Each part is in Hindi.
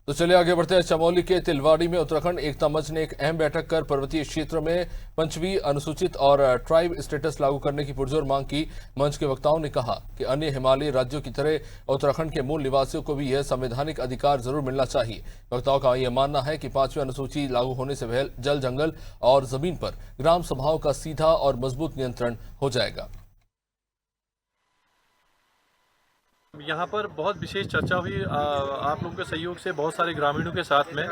तो चलिए आगे बढ़ते हैं। चमोली के तिलवाड़ी में उत्तराखंड एकता मंच ने एक अहम बैठक कर पर्वतीय क्षेत्र में 5वीं अनुसूचित और ट्राइब स्टेटस लागू करने की पुरजोर मांग की। मंच के वक्ताओं ने कहा कि अन्य हिमालयी राज्यों की तरह उत्तराखंड के मूल निवासियों को भी यह संवैधानिक अधिकार जरूर मिलना चाहिए। वक्ताओं का यह मानना है कि 5वीं अनुसूची लागू होने से जल, जंगल और जमीन पर ग्राम सभाओं का सीधा और मजबूत नियंत्रण हो जाएगा। यहाँ पर बहुत विशेष चर्चा हुई आप लोगों के सहयोग से बहुत सारे ग्रामीणों के साथ में।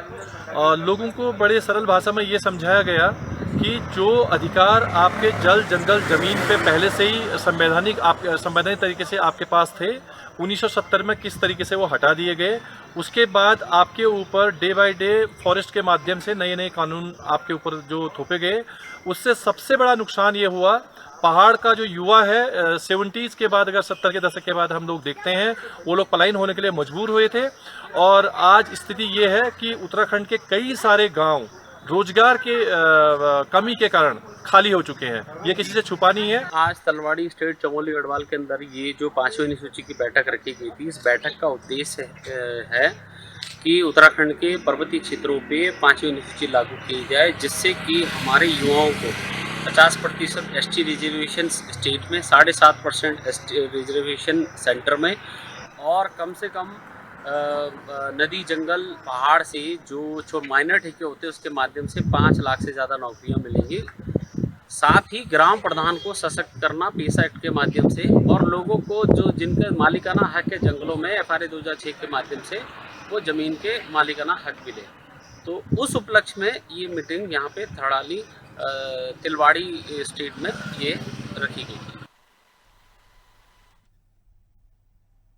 लोगों को बड़े सरल भाषा में ये समझाया गया कि जो अधिकार आपके जल, जंगल, जमीन पे पहले से ही संवैधानिक तरीके से आपके पास थे, 1970 में किस तरीके से वो हटा दिए गए। उसके बाद आपके ऊपर डे बाय डे फॉरेस्ट के माध्यम से नए नए कानून आपके ऊपर जो थोपे गए। उससे सबसे बड़ा नुकसान ये हुआ, पहाड़ का जो युवा है 70s के बाद, अगर 70 के दशक के बाद हम लोग देखते हैं, वो लोग पलायन होने के लिए मजबूर हुए थे। और आज स्थिति ये है कि उत्तराखंड के कई सारे गांव रोजगार के कमी के कारण खाली हो चुके हैं। ये किसी से छुपा नहीं है। आज तलवाड़ी स्टेट चमोली गढ़वाल के अंदर ये जो 5वीं अनुसूची की बैठक रखी गई थी, इस बैठक का उद्देश्य है कि उत्तराखंड के पर्वतीय क्षेत्रों पे 5वीं अनुसूची लागू की जाए, जिससे कि हमारे युवाओं को 50% ST रिजर्वेशन स्टेट में, 7.5% रिजर्वेशन सेंटर में, और कम से कम नदी, जंगल, पहाड़ से जो माइनर ठेके होते हैं उसके माध्यम से 5 लाख से ज़्यादा नौकरियां मिलेंगी। साथ ही ग्राम प्रधान को सशक्त करना पेशा एक्ट के माध्यम से, और लोगों को जो जिनका मालिकाना हक है जंगलों में, FRA 2006 के माध्यम से वो ज़मीन के मालिकाना हक मिले। तो उस उपलक्ष्य में ये मीटिंग यहाँ पे थड़ाली तिलवाड़ी स्टेट में ये रखी गई थी।